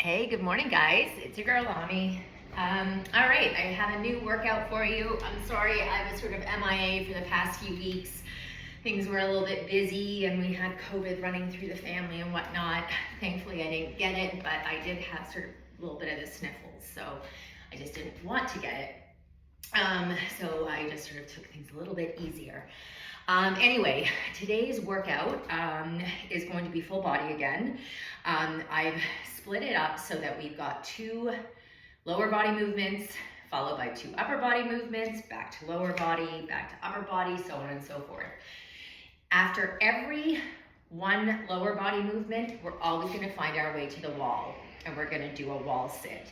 Hey, good morning, guys. It's your girl, Ami. All right, I have a new workout for you. I'm sorry I was sort of MIA for the past few weeks. Things were a little bit busy and we had COVID running through the family and whatnot. Thankfully, I didn't get it, but I did have sort of a little bit of the sniffles, so I just didn't want to get it. So I just sort of took things a little bit easier. Anyway, today's workout is going to be full body again. I've split it up so that we've got 2 lower body movements, followed by 2 upper body movements, back to lower body, back to upper body, so on and so forth. After every 1 lower body movement, we're always going to find our way to the wall, and we're going to do a wall sit.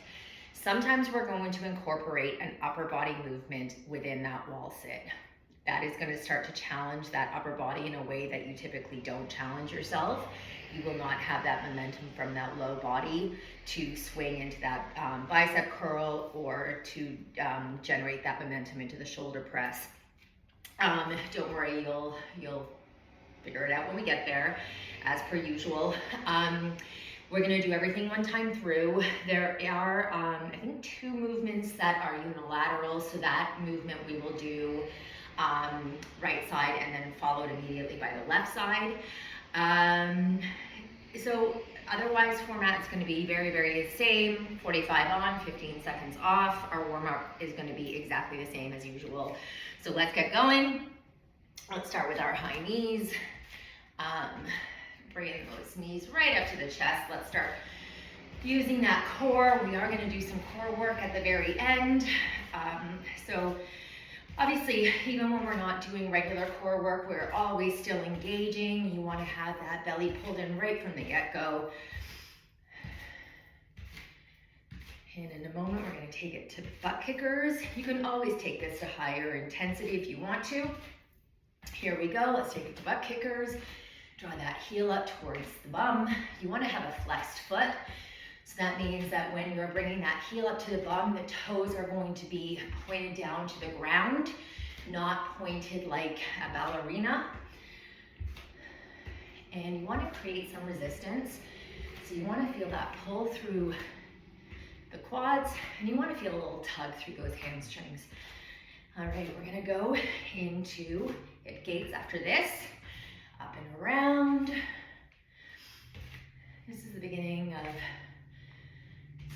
Sometimes we're going to incorporate an upper body movement within that wall sit. That is going to start to challenge that upper body in a way that you typically don't challenge yourself. You will not have that momentum from that low body to swing into that bicep curl or to generate that momentum into the shoulder press. Don't worry, you'll figure it out when we get there, as per usual. We're going to do everything 1 time through. There are, I think, 2 movements that are unilateral, so that movement we will do right side and then followed immediately by the left side. So otherwise format is going to be very, very the same. 45 on, 15 seconds off. Our warm-up is going to be exactly the same as usual. So let's get going. Let's start with our high knees. Bringing those knees right up to the chest. Let's start using that core. We are going to do some core work at the very end. So obviously, even when we're not doing regular core work, we're always still engaging. You want to have that belly pulled in right from the get-go. And in a moment, we're going to take it to butt kickers. You can always take this to higher intensity if you want to. Here we go. Let's take it to butt kickers. Draw that heel up towards the bum. You want to have a flexed foot. So that means that when you're bringing that heel up to the bum, the toes are going to be pointed down to the ground, not pointed like a ballerina. And you want to create some resistance. So you want to feel that pull through the quads, and you want to feel a little tug through those hamstrings. All right, we're going to go into hip gates after this. Up and around. This is the beginning of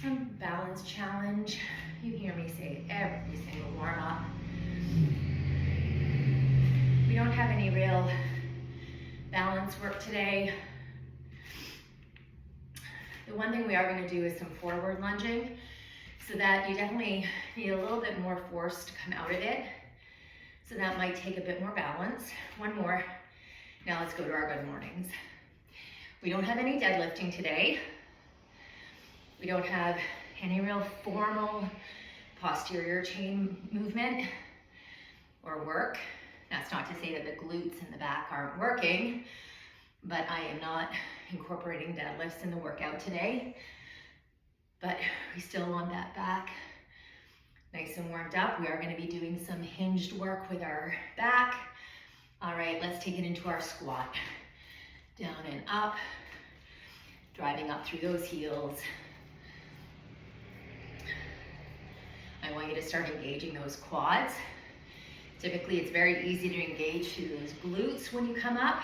some balance challenge. You hear me say it every single warm up. We don't have any real balance work today. The one thing we are going to do is some forward lunging, so that you definitely need a little bit more force to come out of it. So that might take a bit more balance. 1 more. Now let's go to our good mornings. We don't have any deadlifting today. We don't have any real formal posterior chain movement or work. That's not to say that the glutes in the back aren't working, but I am not incorporating deadlifts in the workout today. But we still want that back nice and warmed up. We are going to be doing some hinged work with our back. All right, let's take it into our squat. Down and up, driving up through those heels. I want you to start engaging those quads. Typically, it's very easy to engage through those glutes when you come up.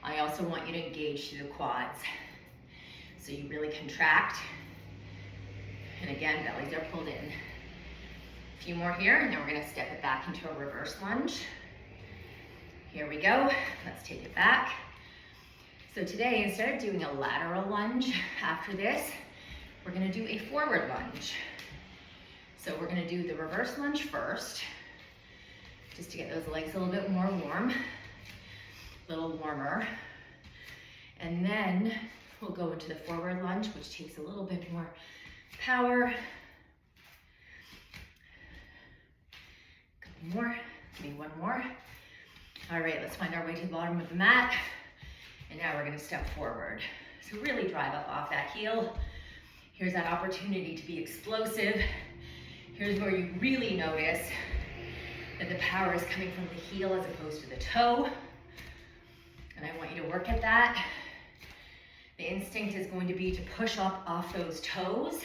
I also want you to engage through the quads. So you really contract. And again, bellies are pulled in. A few more here, and then we're going to step it back into a reverse lunge. Here we go. Let's take it back. So today, instead of doing a lateral lunge after this, we're going to do a forward lunge. So we're going to do the reverse lunge first, just to get those legs a little bit more warm, a little warmer. And then we'll go into the forward lunge, which takes a little bit more power. A couple more, maybe 1 more. All right, let's find our way to the bottom of the mat. And now we're going to step forward. So really drive up off that heel. Here's that opportunity to be explosive. Here's where you really notice that the power is coming from the heel as opposed to the toe. And I want you to work at that. The instinct is going to be to push up off those toes.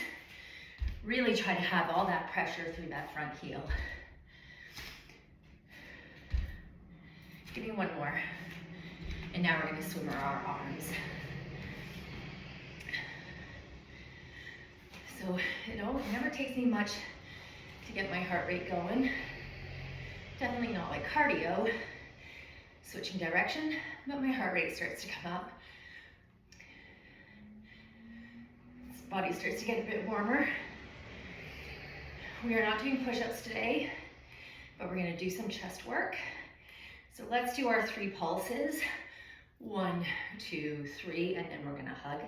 Really try to have all that pressure through that front heel. Give me one more. And now we're going to swim our arms. So it never takes me much to get my heart rate going. Definitely not like cardio. Switching direction, but my heart rate starts to come up. This body starts to get a bit warmer. We are not doing push-ups today, but we're going to do some chest work. So let's do our 3 pulses. 1, 2, 3, and then we're going to hug.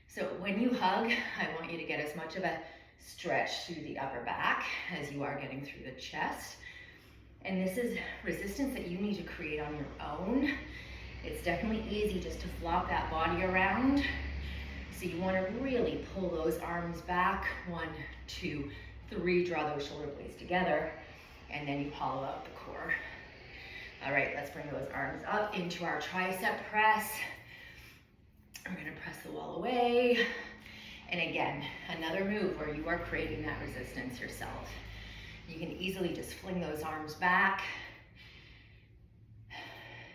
So when you hug, I want you to get as much of a stretch through the upper back as you are getting through the chest. And this is resistance that you need to create on your own. It's definitely easy just to flop that body around. So you want to really pull those arms back. 1, 2, 3, draw those shoulder blades together, and then you hollow out the core. All right, let's bring those arms up into our tricep press. We're going to press the wall away. And again, another move where you are creating that resistance yourself. You can easily just fling those arms back.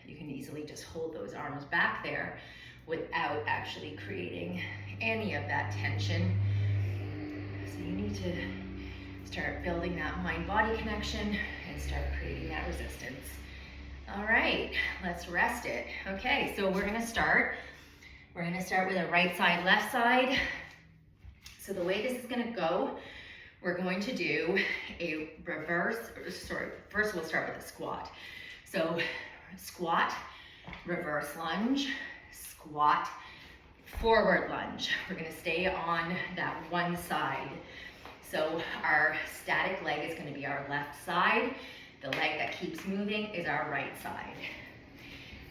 You can easily just hold those arms back there without actually creating any of that tension. So you need to start building that mind-body connection and start creating that resistance. All right, let's rest it. Okay, so we're gonna start with a right side, left side. So the way this is gonna go, we're going to do a first we'll start with a squat. So squat, reverse lunge, squat, forward lunge. We're gonna stay on that one side. So our static leg is gonna be our left side. The leg that keeps moving is our right side.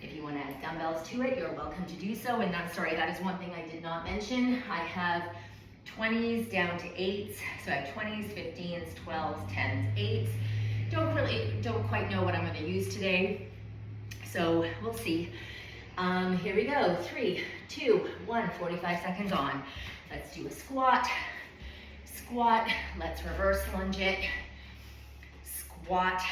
If you want to add dumbbells to it, you're welcome to do so. And that is one thing I did not mention. I have 20s down to 8s. So I have 20s, 15s, 12s, 10s, 8s. Don't quite know what I'm going to use today. So we'll see. Here we go. 3, 2, 1, 45 seconds on. Let's do a squat. Squat. Let's reverse lunge it. Squat,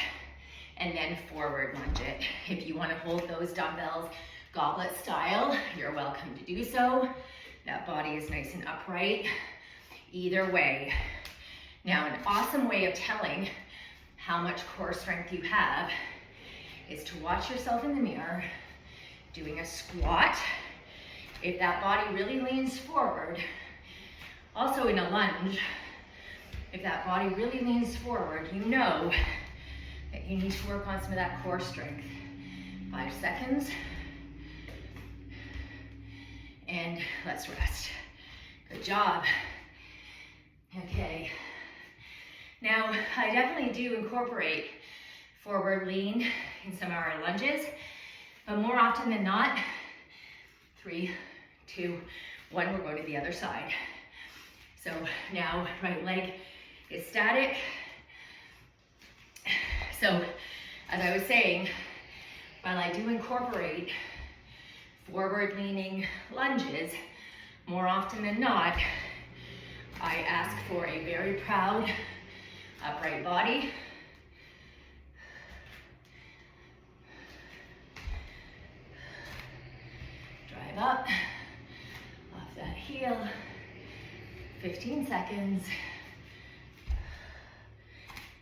and then forward lunge it. If you want to hold those dumbbells goblet style, you're welcome to do so. That body is nice and upright. Either way. Now, an awesome way of telling how much core strength you have is to watch yourself in the mirror doing a squat. If that body really leans forward, also in a lunge, if that body really leans forward, you know that you need to work on some of that core strength. 5 seconds. And let's rest. Good job. Okay. Now, I definitely do incorporate forward lean in some of our lunges, but more often than not, 3, 2, 1, we're going to the other side. So now, right leg is static. So, as I was saying, while I do incorporate forward leaning lunges, more often than not, I ask for a very proud, upright body. Drive up, off that heel, 15 seconds,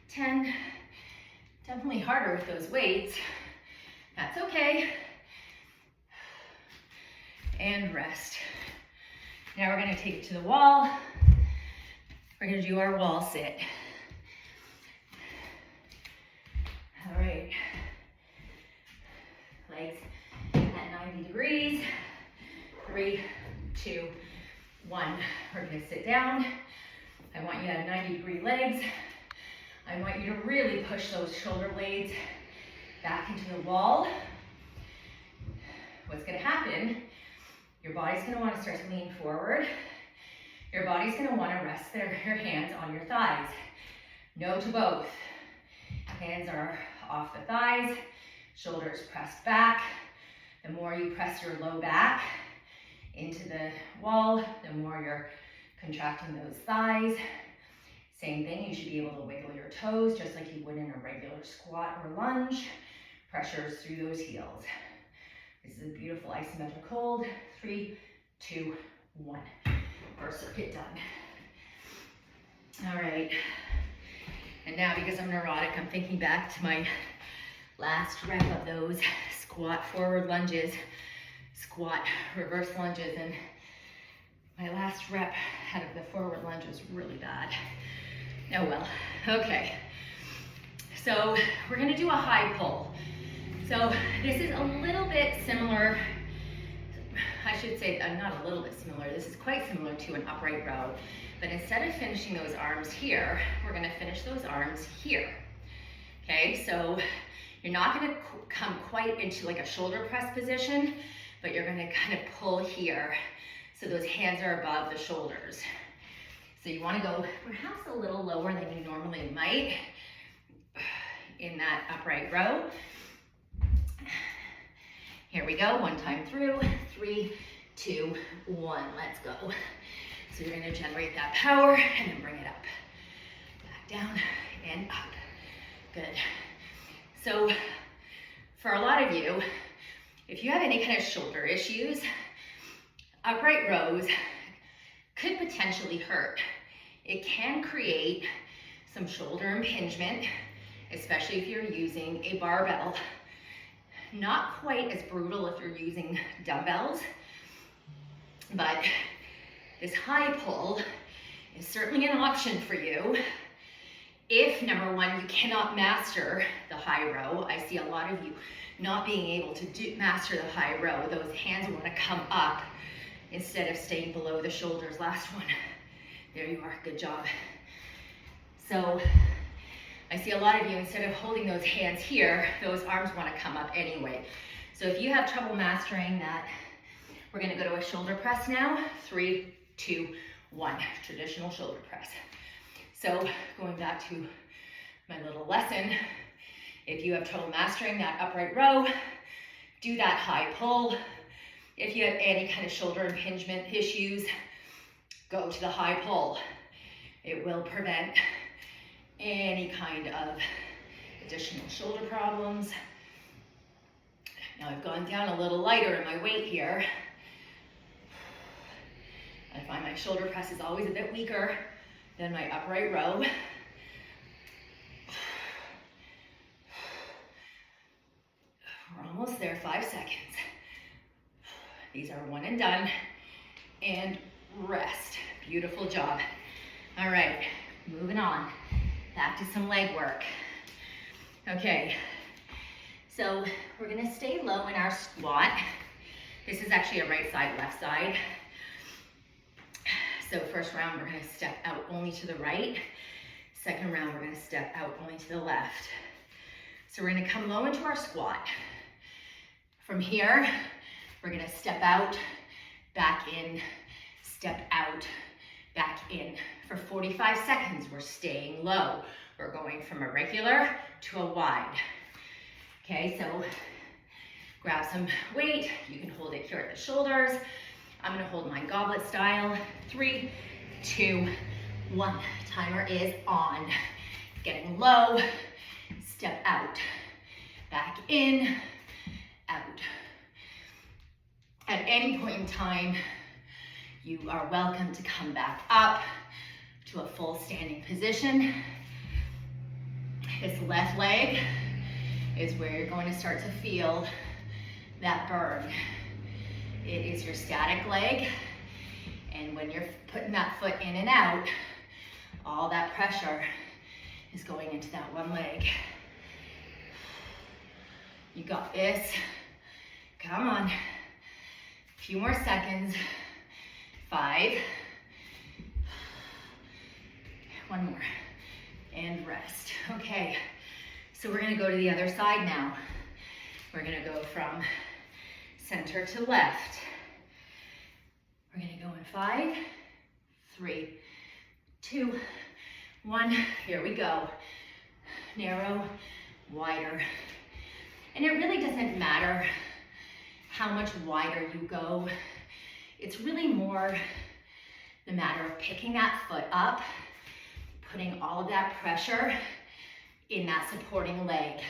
10, definitely harder with those weights, that's okay, and rest. Now we're gonna take it to the wall. We're gonna do our wall sit. All right, legs at 90 degrees, 3, 2, 1. We're gonna sit down. I want you to have 90-degree legs. I want you to really push those shoulder blades back into the wall. What's gonna happen, your body's gonna wanna start to lean forward. Your body's gonna wanna rest your hands on your thighs. No to both. Hands are off the thighs, shoulders pressed back. The more you press your low back into the wall, the more you're contracting those thighs. Same thing, you should be able to wiggle your toes just like you would in a regular squat or lunge. Pressures through those heels. This is a beautiful isometric hold. 3, 2, 1. First circuit done. All right. And now, because I'm neurotic, I'm thinking back to my last rep of those squat forward lunges, squat reverse lunges, and my last rep out of the forward lunge was really bad. Oh well, okay. So we're gonna do a high pull. So this is a little bit similar, I should say not a little bit similar, this is quite similar to an upright row, but instead of finishing those arms here, we're gonna finish those arms here. Okay, so you're not gonna come quite into like a shoulder press position, but you're gonna kind of pull here so those hands are above the shoulders. So you wanna go perhaps a little lower than you normally might in that upright row. Here we go, one time through, 3, 2, 1, let's go. So you're gonna generate that power and then bring it up. Back down and up, good. So for a lot of you, if you have any kind of shoulder issues, upright rows could potentially hurt. It can create some shoulder impingement, especially if you're using a barbell. Not quite as brutal if you're using dumbbells, but this high pull is certainly an option for you. If, number one, you cannot master the high row, I see a lot of you not being able to master the high row. Those hands want to come up instead of staying below the shoulders. Last one. There you are, good job. So I see a lot of you, instead of holding those hands here, those arms want to come up anyway. So if you have trouble mastering that, we're going to go to a shoulder press now. 3, 2, 1, traditional shoulder press. So going back to my little lesson, if you have trouble mastering that upright row, do that high pull. If you have any kind of shoulder impingement issues, go to the high pull. It will prevent any kind of additional shoulder problems. Now I've gone down a little lighter in my weight here. I find my shoulder press is always a bit weaker than my upright row. We're almost there, 5 seconds. These are one and done. And rest. Beautiful job. All right, moving on. Back to some leg work. Okay, so we're gonna stay low in our squat. This is actually a right side, left side. So first round, we're gonna step out only to the right. Second round, we're gonna step out only to the left. So we're gonna come low into our squat. From here, we're gonna step out, back in, step out, back in. For 45 seconds, we're staying low. We're going from a regular to a wide. Okay, so grab some weight. You can hold it here at the shoulders. I'm gonna hold mine goblet style. 3, 2, 1. Timer is on. Getting low, step out, back in, out. At any point in time, you are welcome to come back up to a full standing position. This left leg is where you're going to start to feel that burn. It is your static leg, and when you're putting that foot in and out, all that pressure is going into that one leg. You got this. Come on. A few more seconds. 5. One more. And rest. Okay. So we're gonna go to the other side now. We're gonna go from center to left. We're gonna go in 5, 3, 2, 1. Here we go. Narrow, wider. And it really doesn't matter how much wider you go. It's really more the matter of picking that foot up, putting all of that pressure in that supporting leg.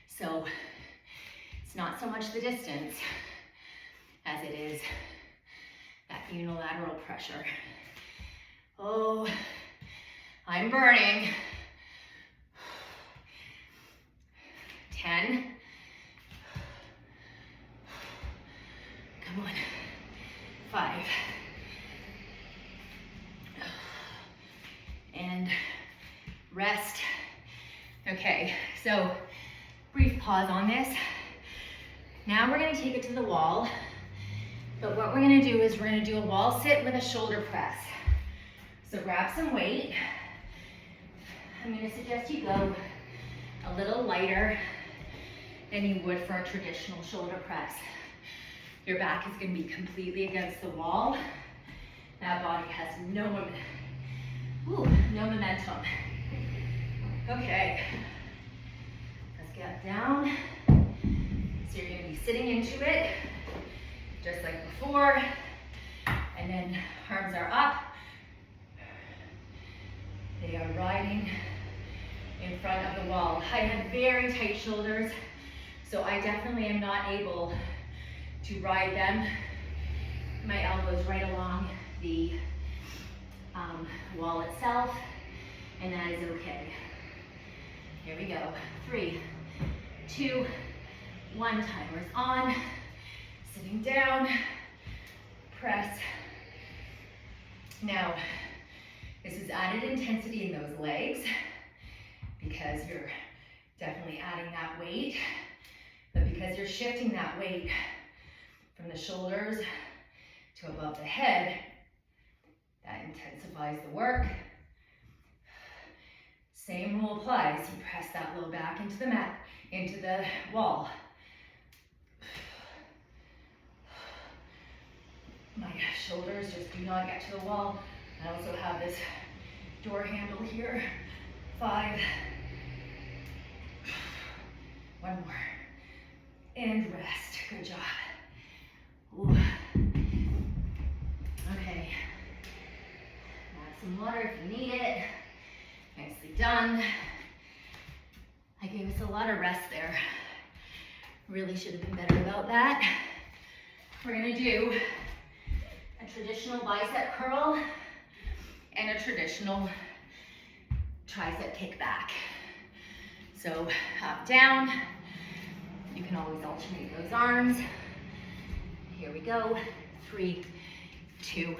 So it's not so much the distance as it is that unilateral pressure. Oh, I'm burning. 10. Come on. 5. And rest. Okay, so brief pause on this. Now we're gonna take it to the wall, but what we're gonna do is we're gonna do a wall sit with a shoulder press. So grab some weight. I'm gonna suggest you go a little lighter than you would for a traditional shoulder press. Your back is gonna be completely against the wall. That body has no momentum. Okay, let's get down. So you're gonna be sitting into it, just like before, and then arms are up. They are riding in front of the wall. I have very tight shoulders, so I definitely am not able to ride them. My elbows right along the wall itself, and that is okay. Here we go. 3, 2, 1. Timers on. Sitting down. Press. Now, this is added intensity in those legs because you're definitely adding that weight, but because you're shifting that weight from the shoulders to above the head, that intensifies the work. Same rule applies. You press that low back into the mat, into the wall. My shoulders just do not get to the wall. I also have this door handle here. 5. 1 more. And rest. Good job. Ooh. Okay. Grab some water if you need it. Nicely done. I gave us a lot of rest there. Really should have been better about that. We're gonna do a traditional bicep curl and a traditional tricep kickback. So up, down. You can always alternate those arms. Here we go. 3, 2,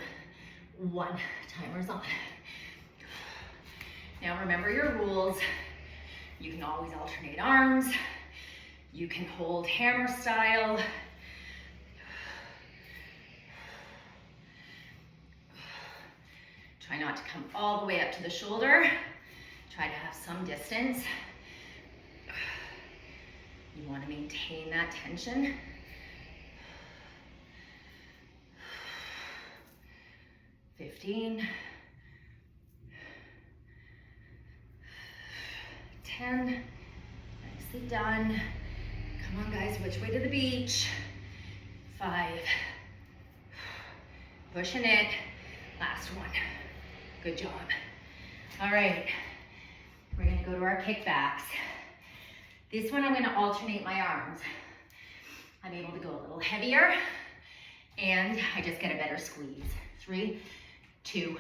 1. Timers on. Now remember your rules. You can always alternate arms. You can hold hammer style. Try not to come all the way up to the shoulder. Try to have some distance. You want to maintain that tension. 15. 10. Nicely done. Come on, guys, which way to the beach? 5. Pushing it. Last one. Good job. All right, we're gonna go to our kickbacks. This one I'm gonna alternate my arms. I'm able to go a little heavier and I just get a better squeeze. 3, 2,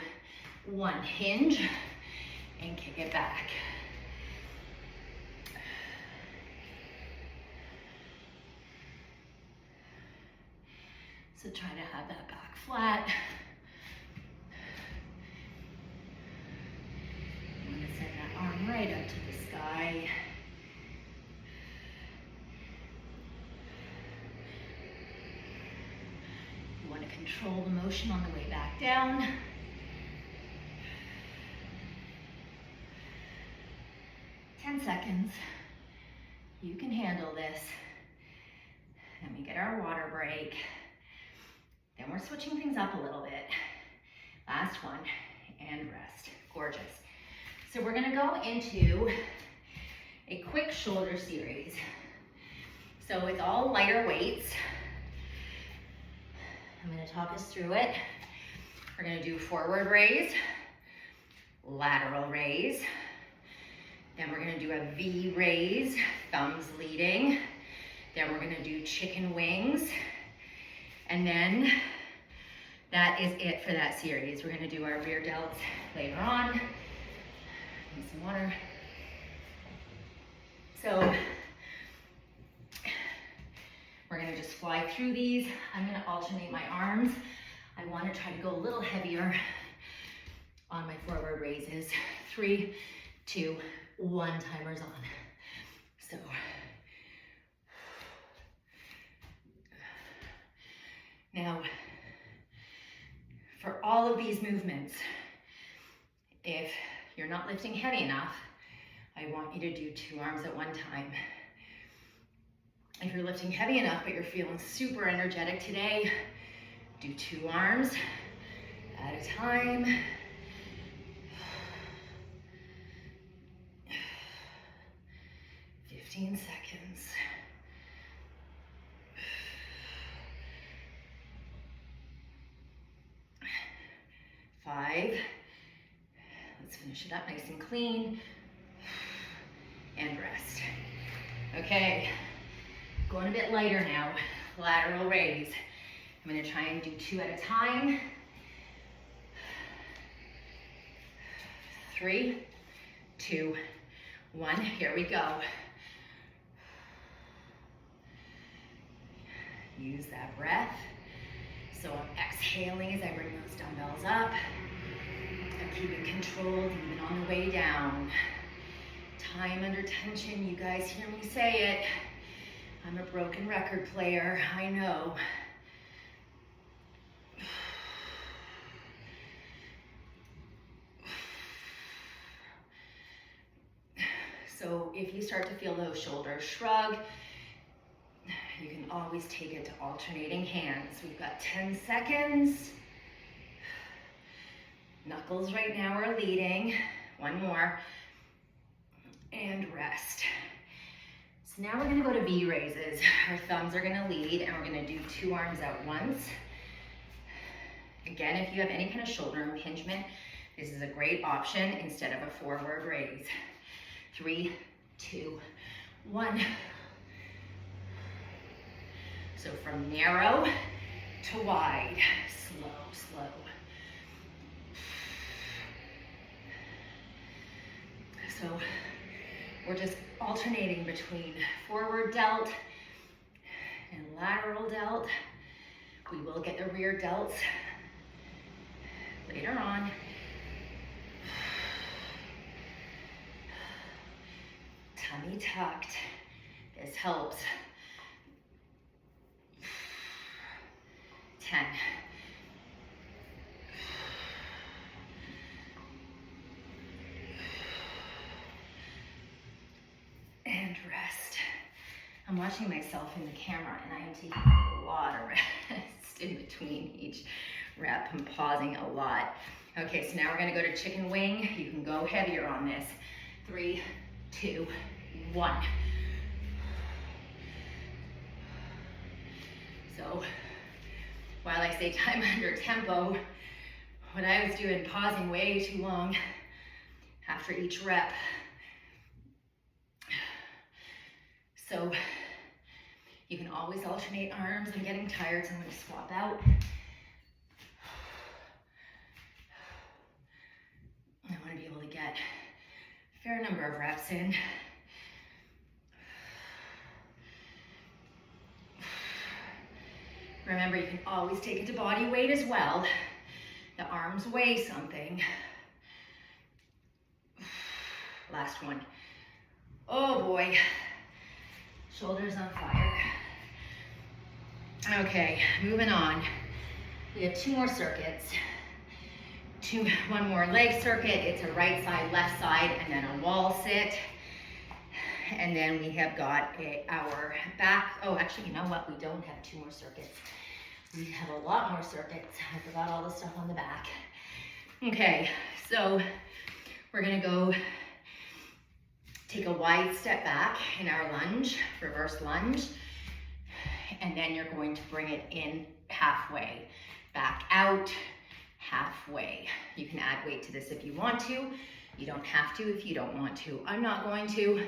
1. Hinge and kick it back. So try to have that back flat. You want to send that arm right up to the sky. You want to control the motion on the way back down. Seconds. You can handle this. Then we get our water break. Then we're switching things up a little bit. Last one, and rest. Gorgeous. So we're gonna go into a quick shoulder series. So it's all lighter weights. I'm gonna talk us through it. We're gonna do forward raise, lateral raise. Then we're gonna do a V raise, thumbs leading. Then we're gonna do chicken wings. And then that is it for that series. We're gonna do our rear delts later on. Need some water. So we're gonna just fly through these. I'm gonna alternate my arms. I wanna try to go a little heavier on my forward raises. 3, 2, 1, timer's on. So, now, for all of these movements, if you're not lifting heavy enough, I want you to do 2 arms at one time. If you're lifting heavy enough, but you're feeling super energetic today, do 2 arms at a time. 15 seconds. 5. Let's finish it up nice and clean. And rest. Okay, going a bit lighter now. Lateral raise. I'm gonna try and do 2 at a time. 3, 2, 1, here we go. Use that breath. So I'm exhaling as I bring those dumbbells up. I'm keeping control even on the way down. Time under tension, you guys hear me say it. I'm a broken record player, I know. So if you start to feel those shoulders shrug, you can always take it to alternating hands. We've got 10 seconds. Knuckles right now are leading. 1 more. And rest. So now we're gonna go to V raises. Our thumbs are gonna lead and we're gonna do 2 arms at once. Again, if you have any kind of shoulder impingement, this is a great option instead of a forward raise. 3, 2, 1. So from narrow to wide, slow, slow. So we're just alternating between forward delt and lateral delt. We will get the rear delts later on. Tummy tucked. This helps. 10. And rest. I'm watching myself in the camera and I am taking a lot of rest in between each rep. I'm pausing a lot. Okay, so now we're gonna go to chicken wing. You can go heavier on this. 3, 2, 1. So, while I say time under tempo, what I was doing, pausing way too long after each rep. So you can always alternate arms. I'm getting tired, so I'm going to swap out. I want to be able to get a fair number of reps in. Remember, you can always take it to body weight as well. The arms weigh something. Last one. Oh boy. Shoulders on fire. Okay, moving on. We have 2 more circuits. 1 more leg circuit. It's a right side, left side, and then a wall sit. And then we have got our back. Oh, actually, you know what? We don't have 2 more circuits. We have a lot more circuits. I forgot all the stuff on the back. Okay, so we're gonna go take a wide step back in our lunge, reverse lunge, and then you're going to bring it in halfway, back out, halfway. You can add weight to this if you want to. You don't have to if you don't want to. I'm not going to.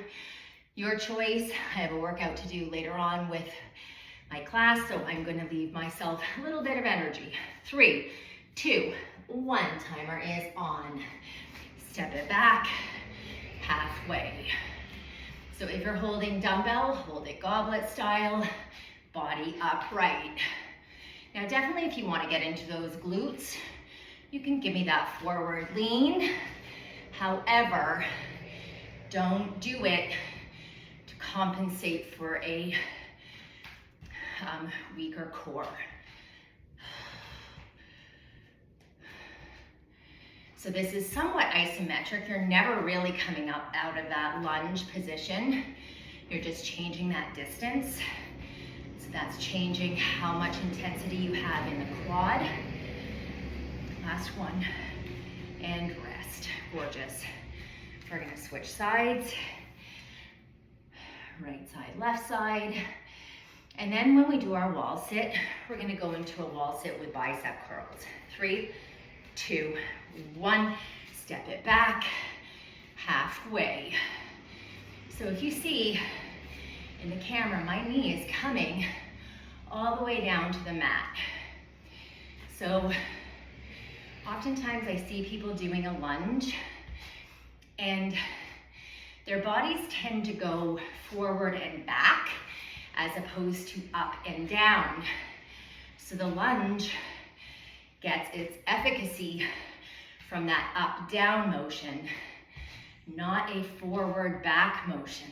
Your choice. I have a workout to do later on with my class, so I'm going to leave myself a little bit of energy. 3, 2, 1. Timer is on. Step it back, halfway. So if you're holding dumbbell, hold it goblet style, body upright. Now definitely if you want to get into those glutes, you can give me that forward lean. However, don't do it to compensate for a weaker core. So this is somewhat isometric. You're never really coming up out of that lunge position. You're just changing that distance. So that's changing how much intensity you have in the quad. Last one, and rest. Gorgeous. We're gonna switch sides. Right side, left side. And then when we do our wall sit, we're gonna go into a wall sit with bicep curls. 3, 2, 1. Step it back, halfway. So if you see in the camera, my knee is coming all the way down to the mat. So oftentimes I see people doing a lunge and their bodies tend to go forward and back as opposed to up and down. So the lunge gets its efficacy from that up-down motion, not a forward-back motion.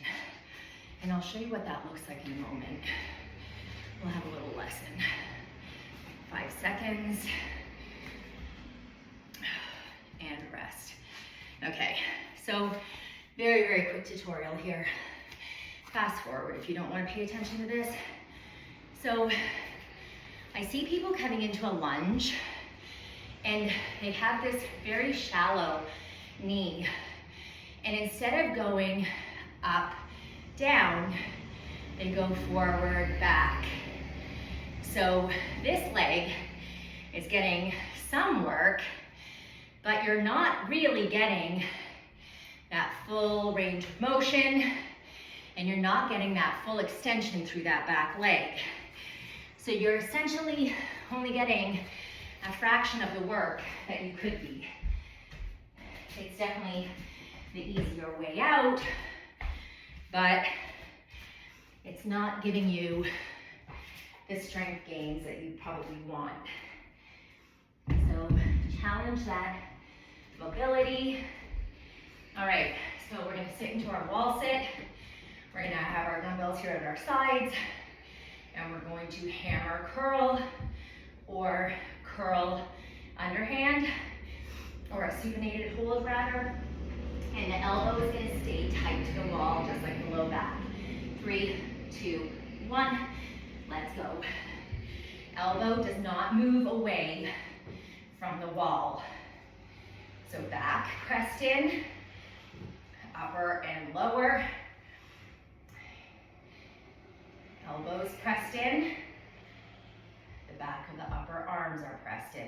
And I'll show you what that looks like in a moment. We'll have a little lesson. 5 seconds. And rest. Okay, so very, very quick tutorial here. Fast forward if you don't want to pay attention to this. So I see people coming into a lunge and they have this very shallow knee. And instead of going up, down, they go forward, back. So this leg is getting some work, but you're not really getting that full range of motion, and you're not getting that full extension through that back leg. So you're essentially only getting a fraction of the work that you could be. It's definitely the easier way out, but it's not giving you the strength gains that you probably want. So challenge that mobility. All right, so we're gonna sit into our wall sit. We're gonna have our dumbbells here at our sides, and we're going to hammer curl or curl underhand, or a supinated hold rather. And the elbow is gonna stay tight to the wall, just like the low back. 3, 2, 1, let's go. Elbow does not move away from the wall. So back pressed in, upper and lower. Elbows pressed in. The back of the upper arms are pressed in.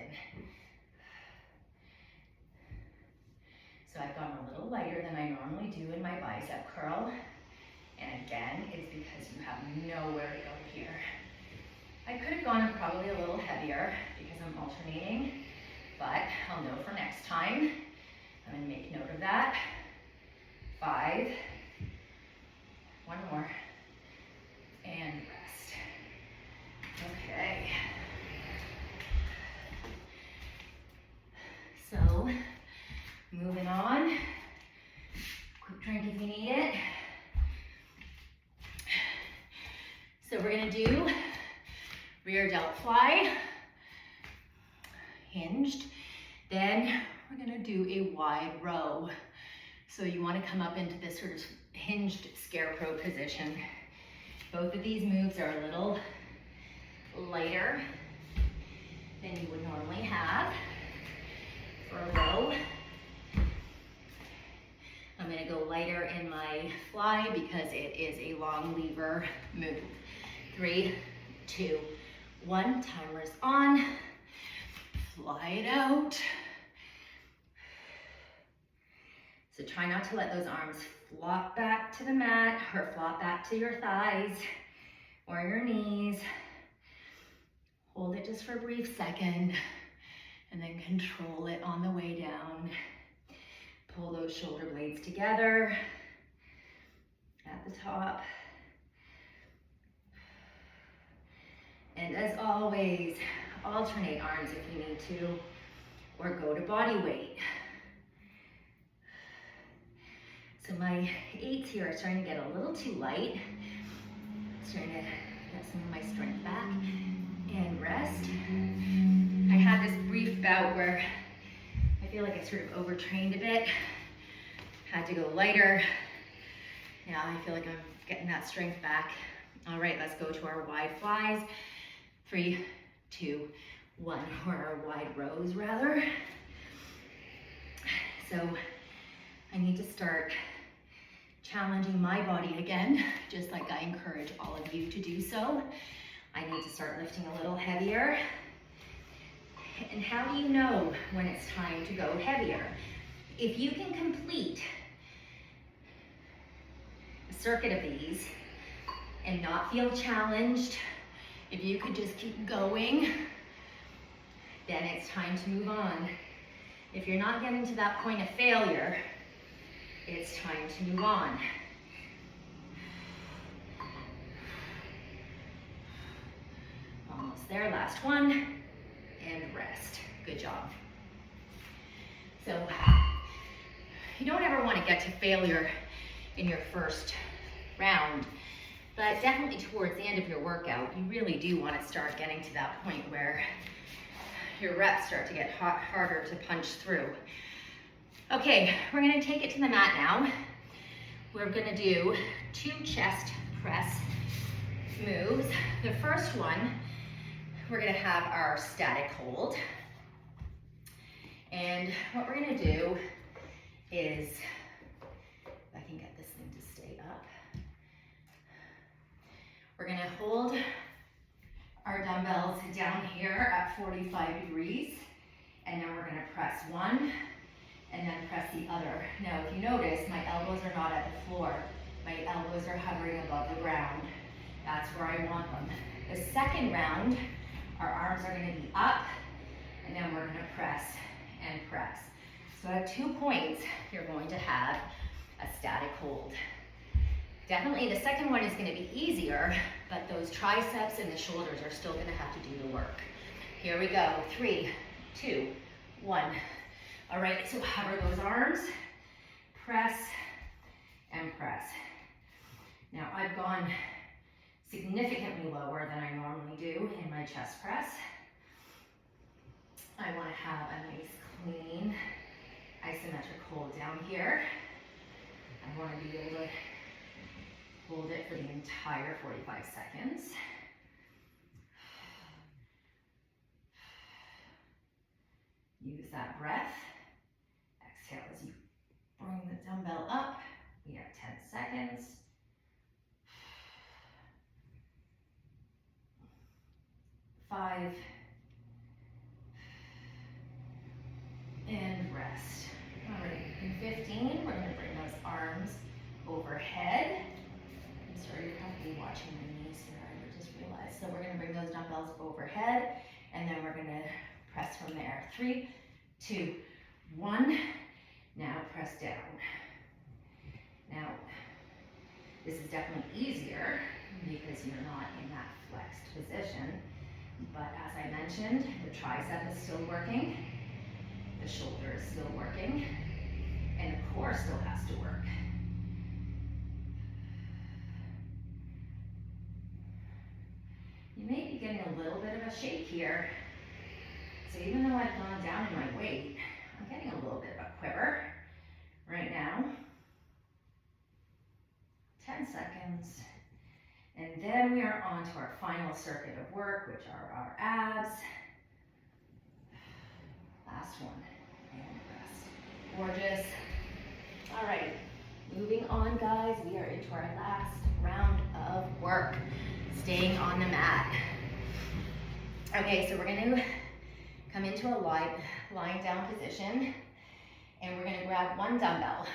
So I've gone a little lighter than I normally do in my bicep curl. And again, it's because you have nowhere to go here. I could have gone probably a little heavier because I'm alternating, but I'll know for next time. I'm gonna make note of that. 5, 1 more, and rest. Okay. So, moving on. Quick drink if you need it. So we're gonna do rear delt fly, hinged. Then we're gonna do a wide row. So you wanna come up into this sort of hinged scarecrow position. Both of these moves are a little lighter than you would normally have for a row. I'm gonna go lighter in my fly because it is a long lever move. 3, 2, 1, timer's on. Fly it out. So try not to let those arms flop back to the mat or flop back to your thighs or your knees. Hold it just for a brief second and then control it on the way down. Pull those shoulder blades together at the top. And as always, alternate arms if you need to, or go to body weight. So my 8s here are starting to get a little too light. Starting to get some of my strength back and rest. I had this brief bout where I feel like I sort of overtrained a bit. Had to go lighter. Now I feel like I'm getting that strength back. All right, let's go to our wide flies. 3, 2, 1, or our wide rows rather. So I need to start challenging my body again, just like I encourage all of you to do so. I need to start lifting a little heavier. And how do you know when it's time to go heavier? If you can complete a circuit of these and not feel challenged, if you could just keep going, then it's time to move on. If you're not getting to that point of failure, it's time to move on. Almost there, last one, and rest. Good job. So, you don't ever want to get to failure in your first round, but definitely towards the end of your workout, you really do want to start getting to that point where your reps start to get harder to punch through. Okay, we're gonna take it to the mat now. We're gonna do 2 chest press moves. The first one, we're gonna have our static hold. And what we're gonna do is, if I can get this thing to stay up. We're gonna hold our dumbbells down here at 45 degrees, and then we're gonna press 1, and then press the other. Now, if you notice, my elbows are not at the floor. My elbows are hovering above the ground. That's where I want them. The second round, our arms are gonna be up, and then we're gonna press and press. So at 2 points, you're going to have a static hold. Definitely the second one is gonna be easier, but those triceps and the shoulders are still gonna have to do the work. Here we go, 3, 2, 1. All right, so hover those arms, press and press. Now I've gone significantly lower than I normally do in my chest press. I want to have a nice clean isometric hold down here. I want to be able to hold it for the entire 45 seconds. Use that breath. Exhale as you bring the dumbbell up. We have 10 seconds. 5. And rest. All right, in 15, we're gonna bring those arms overhead. I'm sorry, you're probably watching my knees here, I just realized. So we're gonna bring those dumbbells overhead, and then we're gonna press from there. 3, 2, 1. Now press down. Now, this is definitely easier because you're not in that flexed position. But as I mentioned, the tricep is still working, the shoulder is still working, and the core still has to work. You may be getting a little bit of a shake here. So even though I've gone down in my weight, I'm getting a little bit of a quiver right now. 10 seconds. And then we are on to our final circuit of work, which are our abs. Last one, and rest. Gorgeous. All right, moving on, guys. We are into our last round of work, staying on the mat. Okay, so we're gonna come into a lying down position, and we're gonna grab one dumbbell.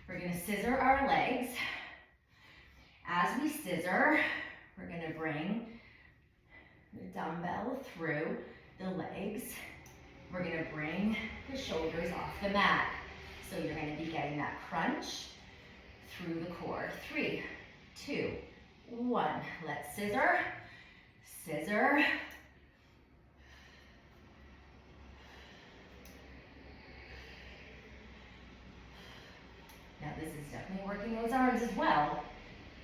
We're gonna scissor our legs. As we scissor, we're gonna bring the dumbbell through the legs. We're gonna bring the shoulders off the mat. So you're gonna be getting that crunch through the core. 3, 2, 1. Let's scissor, scissor. Now this is definitely working those arms as well.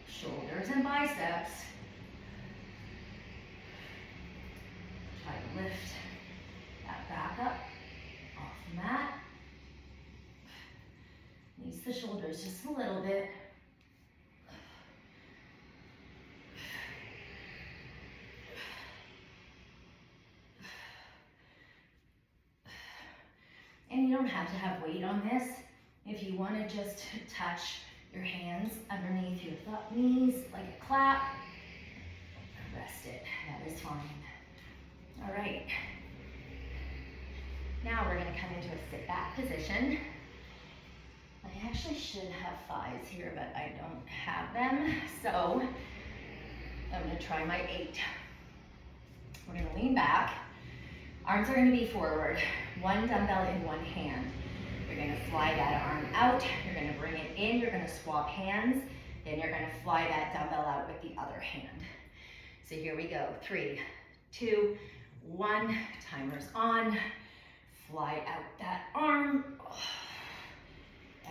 Shoulders and biceps. Try to lift that back up off the mat. Release the shoulders just a little bit. And you don't have to have weight on this. If you want to just touch your hands underneath your knees like a clap, rest it, that is fine. All right. Now we're going to come into a sit back position. I actually should have thighs here, but I don't have them. So I'm going to try my 8. We're going to lean back. Arms are going to be forward. One dumbbell in one hand. You're going to fly that arm out. You're going to bring it in. You're going to swap hands. Then you're going to fly that dumbbell out with the other hand. So here we go. 3, 2, 1. Timer's on. Fly out that arm.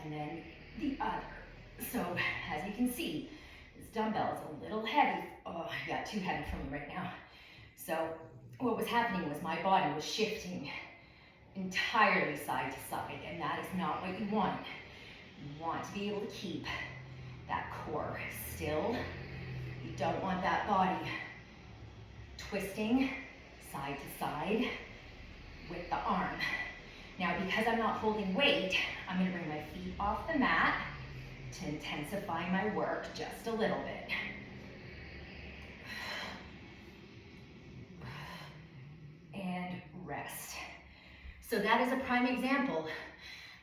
And then the other. So as you can see, this dumbbell is a little heavy. Oh, yeah, too heavy for me right now. So what was happening was my body was shifting entirely side to side, and that is not what you want. You want to be able to keep that core still. You don't want that body twisting side to side with the arm. Now, because I'm not holding weight, I'm going to bring my feet off the mat to intensify my work just a little bit. And rest. So that is a prime example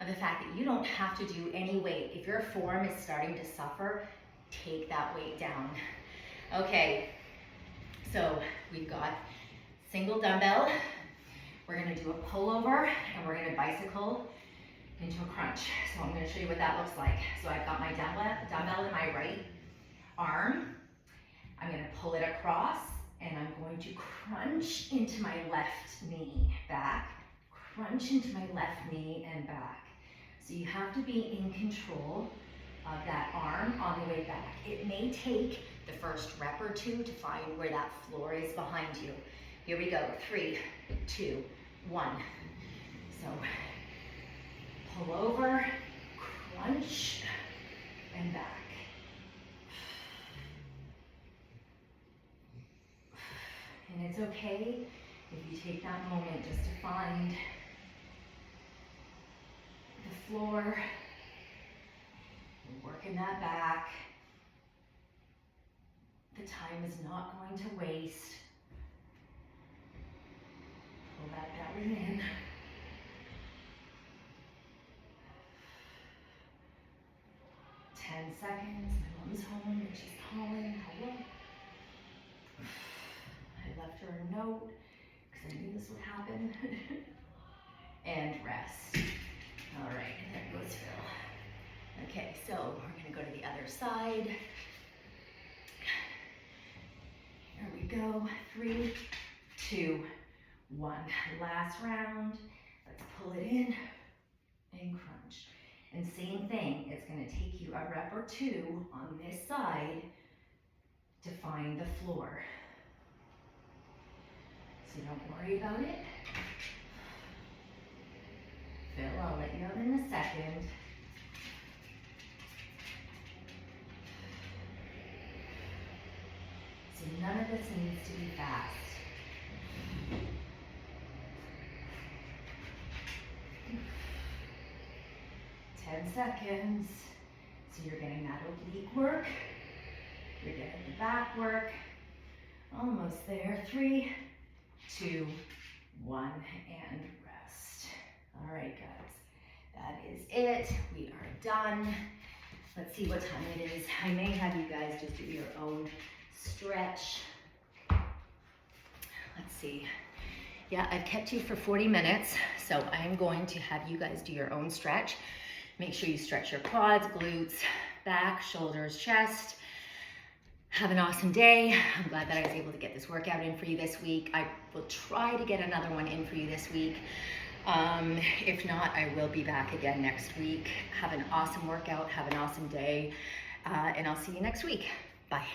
of the fact that you don't have to do any weight. If your form is starting to suffer, take that weight down. Okay, so we've got single dumbbell. We're gonna do a pullover and we're gonna bicycle into a crunch. So I'm gonna show you what that looks like. So I've got my dumbbell in my right arm. I'm gonna pull it across and I'm going to crunch into my left knee, back, crunch into my left knee and back. So you have to be in control of that arm on the way back. It may take the first rep or two to find where that floor is behind you. Here we go, 3, 2, 1. So pull over, crunch, and back. And it's okay if you take that moment just to find the floor, working that back. The time is not going to waste. Pull that belly in. Seconds. My mom's home and she's calling. Hello. I left her a note because I knew this would happen. And rest. All right, and there goes Phil. Okay, so we're gonna go to the other side. Here we go. 3, 2, 1. Last round. Let's pull it in and crunch. And same thing, it's going to take you a rep or two on this side to find the floor. So don't worry about it. Phil, I'll let you out in a second. So none of this needs to be fast. Seconds. So you're getting that oblique work, you're getting the back work. Almost there. 3, 2, 1, and rest. All right, guys, that is it. We are done. Let's see what time it is. I may have you guys just do your own stretch. Let's see. Yeah, I've kept you for 40 minutes, so I'm going to have you guys do your own stretch. Make sure you stretch your quads, glutes, back, shoulders, chest. Have an awesome day. I'm glad that I was able to get this workout in for you this week. I will try to get another one in for you this week. If not, I will be back again next week. Have an awesome workout, have an awesome day, and I'll see you next week. Bye.